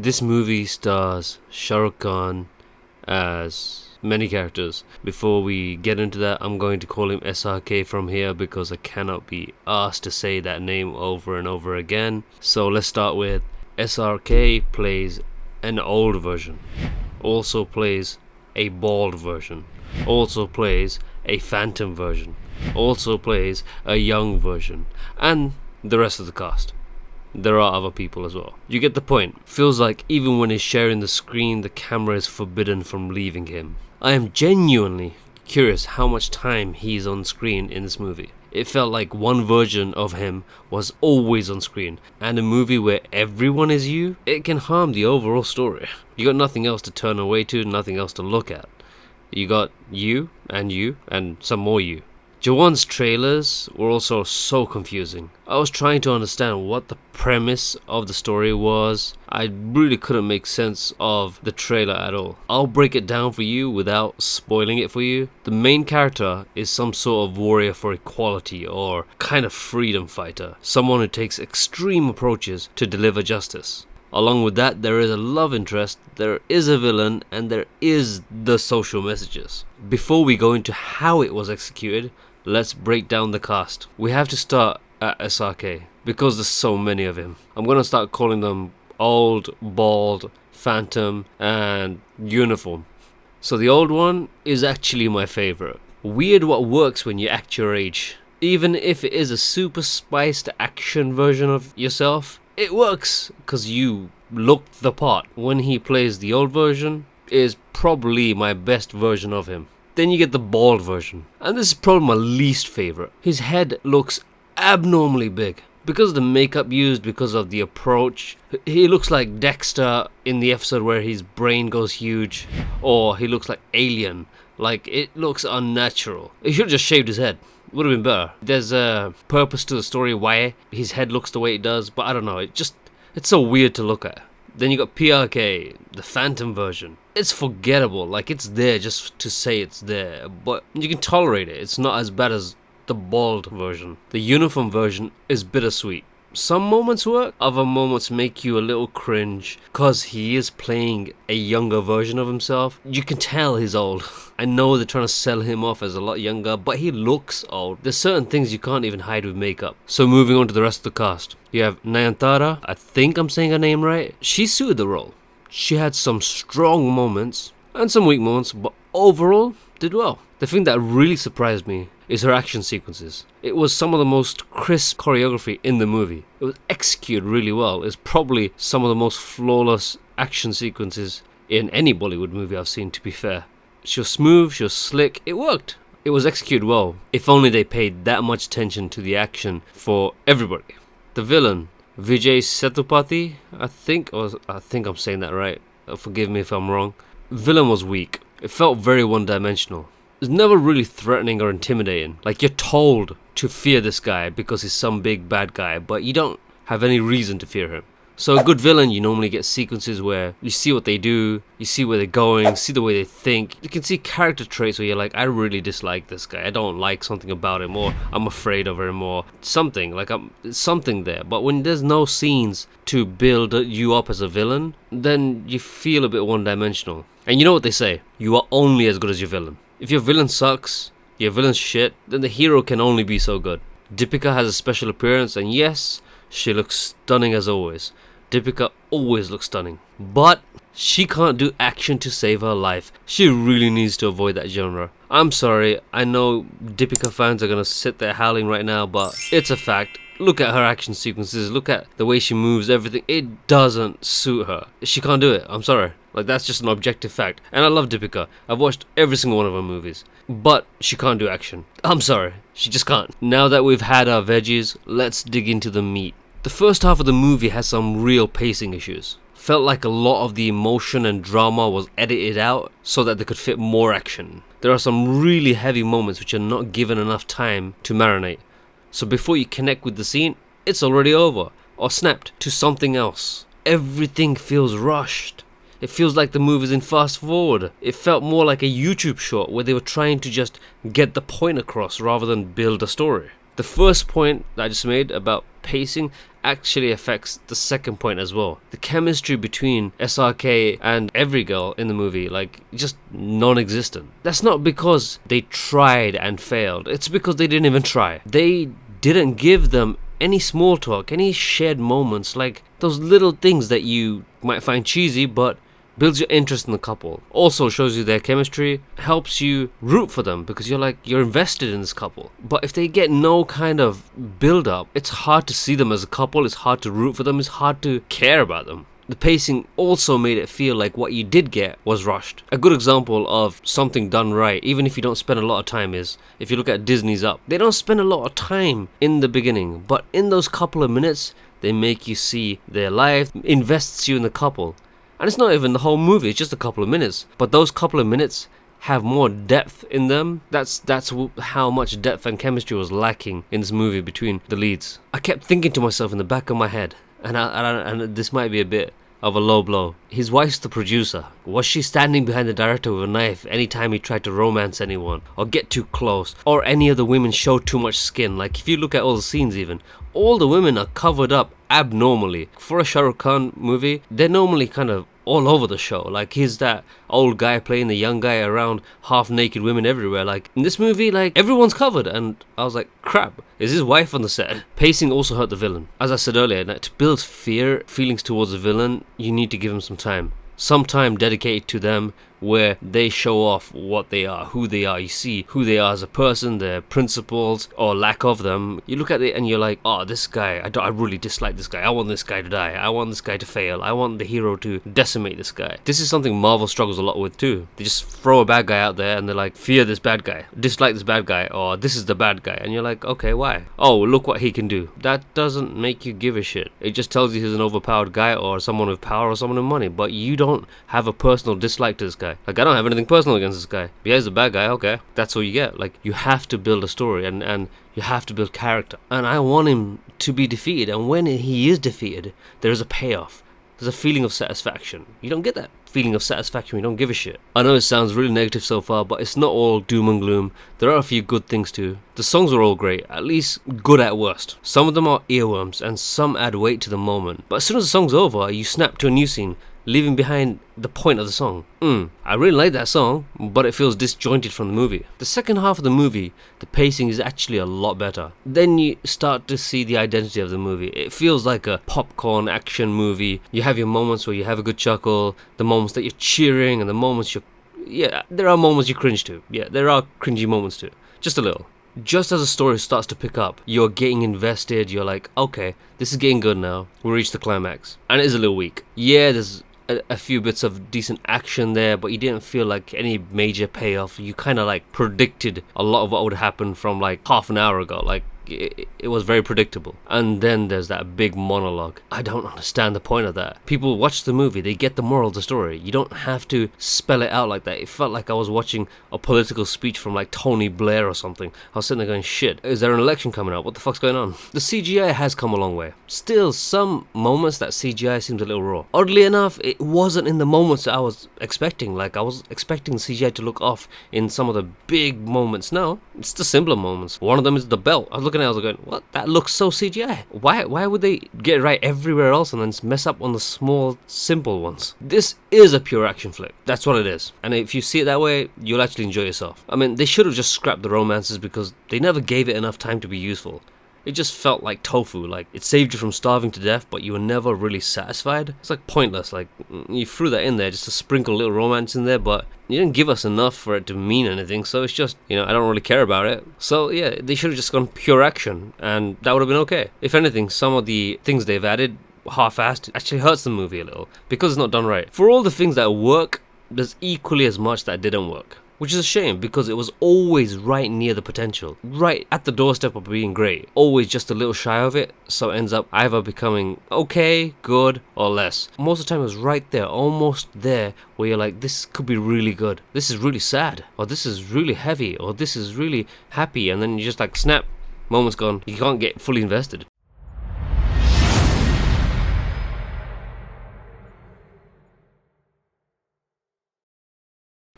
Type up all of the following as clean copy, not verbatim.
This movie stars Shah Rukh Khan as many characters. Before we get into that, I'm going to call him SRK from here because I cannot be asked to say that name over and over again. So let's start with SRK plays an old version, also plays a bald version, also plays a phantom version, also plays a young version, and the rest of the cast. There are other people as well. You get the point. Feels like even when he's sharing the screen, the camera is forbidden from leaving him. I am genuinely curious how much time he's on screen in this movie. It felt like one version of him was always on screen, and a movie where everyone is you, it can harm the overall story. You got nothing else to turn away to, nothing else to look at. You got you, and some more you. Jawan's trailers were also so confusing. I was trying to understand what the premise of the story was. I really couldn't make sense of the trailer at all. I'll break it down for you without spoiling it for you. The main character is some sort of warrior for equality or kind of freedom fighter. Someone who takes extreme approaches to deliver justice. Along with that, there is a love interest, there is a villain, and there is the social messages. Before we go into how it was executed, let's break down the cast. We have to start at SRK, because there's so many of him. I'm going to start calling them old, bald, phantom, and uniform. So the old one is actually my favourite. Weird what works when you act your age. Even if it is a super spiced action version of yourself, it works because you look the part. When he plays the old version, is probably my best version of him. Then you get the bald version, and this is probably my least favourite. His head looks abnormally big. Because of the makeup used, because of the approach, he looks like Dexter in the episode where his brain goes huge, or he looks like Alien. Like, it looks unnatural. He should have just shaved his head. Would have been better. There's a purpose to the story why his head looks the way it does, but I don't know, it's so weird to look at. Then you got PRK, the phantom version. It's forgettable, like it's there just to say it's there, but you can tolerate it. It's not as bad as the bald version. The uniform version is bittersweet. Some moments work, other moments make you a little cringe, cause he is playing a younger version of himself. You can tell he's old. I know they're trying to sell him off as a lot younger, but he looks old. There's certain things you can't even hide with makeup. So moving on to the rest of the cast. You have Nayanthara, I think I'm saying her name right. She suited the role. She had some strong moments and some weak moments, but overall did well. The thing that really surprised me is her action sequences. It was some of the most crisp choreography in the movie. It was executed really well. It's probably some of the most flawless action sequences in any Bollywood movie I've seen, to be fair. She was smooth, she was slick, it worked. It was executed well. If only they paid that much attention to the action for everybody. The villain, Vijay Sethupathi, I think I'm saying that right. Forgive me if I'm wrong. Villain was weak. It felt very one-dimensional. It's never really threatening or intimidating. Like, you're told to fear this guy because he's some big bad guy, but you don't have any reason to fear him. So a good villain, you normally get sequences where you see what they do, you see where they're going, see the way they think. You can see character traits where you're like, I really dislike this guy, I don't like something about him, or I'm afraid of him, or something. Like, something there. But when there's no scenes to build you up as a villain, then you feel a bit one-dimensional. And you know what they say, you are only as good as your villain. If your villain sucks, your villain's shit, then the hero can only be so good. Deepika has a special appearance, and yes, she looks stunning as always. Deepika always looks stunning. But she can't do action to save her life. She really needs to avoid that genre. I'm sorry, I know Deepika fans are gonna sit there howling right now, but it's a fact. Look at her action sequences, look at the way she moves, everything. It doesn't suit her. She can't do it, I'm sorry. Like, that's just an objective fact. And I love Deepika. I've watched every single one of her movies. But she can't do action. I'm sorry, she just can't. Now that we've had our veggies, let's dig into the meat. The first half of the movie has some real pacing issues. Felt like a lot of the emotion and drama was edited out so that they could fit more action. There are some really heavy moments which are not given enough time to marinate. So before you connect with the scene, it's already over, or snapped to something else. Everything feels rushed. It feels like the movie's in fast forward. It felt more like a YouTube short where they were trying to just get the point across rather than build a story. The first point that I just made about pacing actually affects the second point as well. The chemistry between SRK and every girl in the movie, like, just non-existent. That's not because they tried and failed. It's because they didn't even try. They didn't give them any small talk, any shared moments, like those little things that you might find cheesy, but builds your interest in the couple. Also shows you their chemistry, helps you root for them because you're invested in this couple. But if they get no kind of build up, it's hard to see them as a couple, it's hard to root for them, it's hard to care about them. The pacing also made it feel like what you did get was rushed. A good example of something done right, even if you don't spend a lot of time, is if you look at Disney's Up. They don't spend a lot of time in the beginning, but in those couple of minutes, they make you see their life, invests you in the couple. And it's not even the whole movie, it's just a couple of minutes. But those couple of minutes have more depth in them. That's how much depth and chemistry was lacking in this movie between the leads. I kept thinking to myself in the back of my head, and this might be a bit of a low blow. His wife's the producer. Was she standing behind the director with a knife anytime he tried to romance anyone, or get too close, or any of the women show too much skin? Like, if you look at all the scenes even, all the women are covered up abnormally. For a Shah Rukh Khan movie, they're normally kind of all over the show. Like, he's that old guy playing the young guy around half naked women everywhere. Like, in this movie, like, everyone's covered, and I was like, crap, is his wife on the set? Pacing also hurt the villain. As I said earlier, to build feelings towards the villain, you need to give him some time dedicated to them, where they show off what they are, who they are. You see who they are as a person, their principles or lack of them. You look at it and you're like, oh, this guy, I really dislike this guy. I want this guy to die. I want this guy to fail. I want the hero to decimate this guy. This is something Marvel struggles a lot with too. They just throw a bad guy out there and they're like, fear this bad guy, dislike this bad guy, or this is the bad guy. And you're like, okay, why? Oh, look what he can do. That doesn't make you give a shit. It just tells you he's an overpowered guy or someone with power or someone with money, but you don't have a personal dislike to this guy. Like, I don't have anything personal against this guy. Yeah, he's a bad guy, okay. That's all you get. Like, you have to build a story and you have to build character. And I want him to be defeated, and when he is defeated, there is a payoff. There's a feeling of satisfaction. You don't get that feeling of satisfaction when you don't give a shit. I know it sounds really negative so far, but it's not all doom and gloom. There are a few good things too. The songs are all great, at least good at worst. Some of them are earworms, and some add weight to the moment. But as soon as the song's over, you snap to a new scene, leaving behind the point of the song. I really like that song, but it feels disjointed from the movie. The second half of the movie, the pacing is actually a lot better. Then you start to see the identity of the movie. It feels like a popcorn action movie. You have your moments where you have a good chuckle, the moments that you're cheering, and the moments there are moments you cringe to. Yeah, there are cringy moments too. Just a little. Just as the story starts to pick up, you're getting invested, you're like, okay, this is getting good now. We'll reach the climax. And it is a little weak. Yeah, there's a few bits of decent action there, but you didn't feel like any major payoff. You kind of like predicted a lot of what would happen from like half an hour ago. Like, it was very predictable. And then there's that big monologue. I don't understand the point of that. People watch the movie, they get the moral of the story. You don't have to spell it out like that. It felt like I was watching a political speech from like Tony Blair or something. I was sitting there going, shit, is there an election coming up? What the fuck's going on? The CGI has come a long way. Still, some moments that CGI seems a little raw. Oddly enough, it wasn't in the moments that I was expecting. Like, I was expecting CGI to look off in some of the big moments. No, it's the simpler moments. One of them is the belt. I was looking at it, I was going, what? That looks so CGI. Why would they get it right everywhere else and then mess up on the small, simple ones? This is a pure action flick. That's what it is. And if you see it that way, you'll actually enjoy yourself. I mean, they should have just scrapped the romances because they never gave it enough time to be useful. It just felt like tofu. Like, it saved you from starving to death, but you were never really satisfied. It's like pointless. Like, you threw that in there just to sprinkle a little romance in there, but you didn't give us enough for it to mean anything. So it's just, I don't really care about it. So yeah, they should have just gone pure action, and that would have been okay. If anything, some of the things they've added, half-assed, actually hurts the movie a little because it's not done right. For all the things that work, there's equally as much that didn't work. Which is a shame, because it was always right near the potential. Right at the doorstep of being great. Always just a little shy of it, so it ends up either becoming okay, good, or less. Most of the time it was right there, almost there, where you're like, this could be really good. This is really sad. Or this is really heavy. Or this is really happy. And then you just like, snap, moment's gone. You can't get fully invested.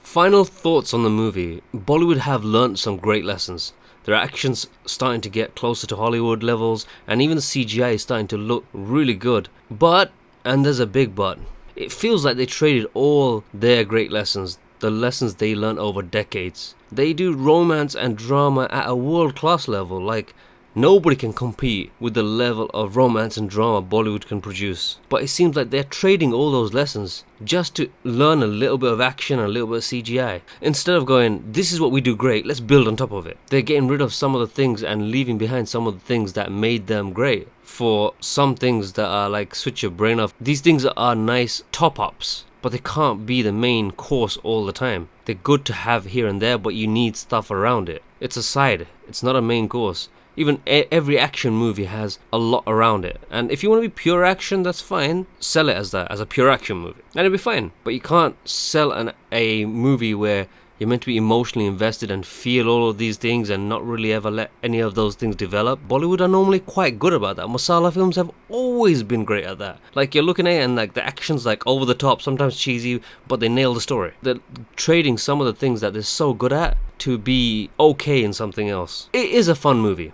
Final thoughts on the movie. Bollywood have learnt some great lessons. Their action's starting to get closer to Hollywood levels, and even the CGI is starting to look really good. But, and there's a big but, it feels like they traded all their great lessons, the lessons they learned over decades. They do romance and drama at a world-class level, like nobody can compete with the level of romance and drama Bollywood can produce. But it seems like they're trading all those lessons just to learn a little bit of action and a little bit of CGI. Instead of going, this is what we do great, let's build on top of it. They're getting rid of some of the things and leaving behind some of the things that made them great for some things that are like switch your brain off. These things are nice top-ups, but they can't be the main course all the time. They're good to have here and there, but you need stuff around it. It's a side, it's not a main course. Even every action movie has a lot around it. And if you want to be pure action, that's fine. Sell it as that, as a pure action movie. And it'll be fine. But you can't sell a movie where you're meant to be emotionally invested and feel all of these things and not really ever let any of those things develop. Bollywood are normally quite good about that. Masala films have always been great at that. Like, you're looking at it and like the action's like over the top, sometimes cheesy, but they nail the story. They're trading some of the things that they're so good at to be okay in something else. It is a fun movie,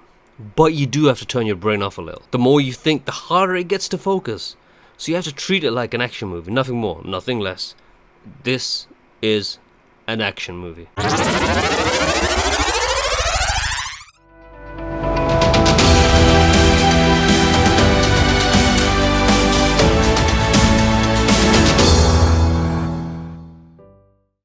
but you do have to turn your brain off a little. The more you think, the harder it gets to focus. So you have to treat it like an action movie, nothing more, nothing less. This is an action movie.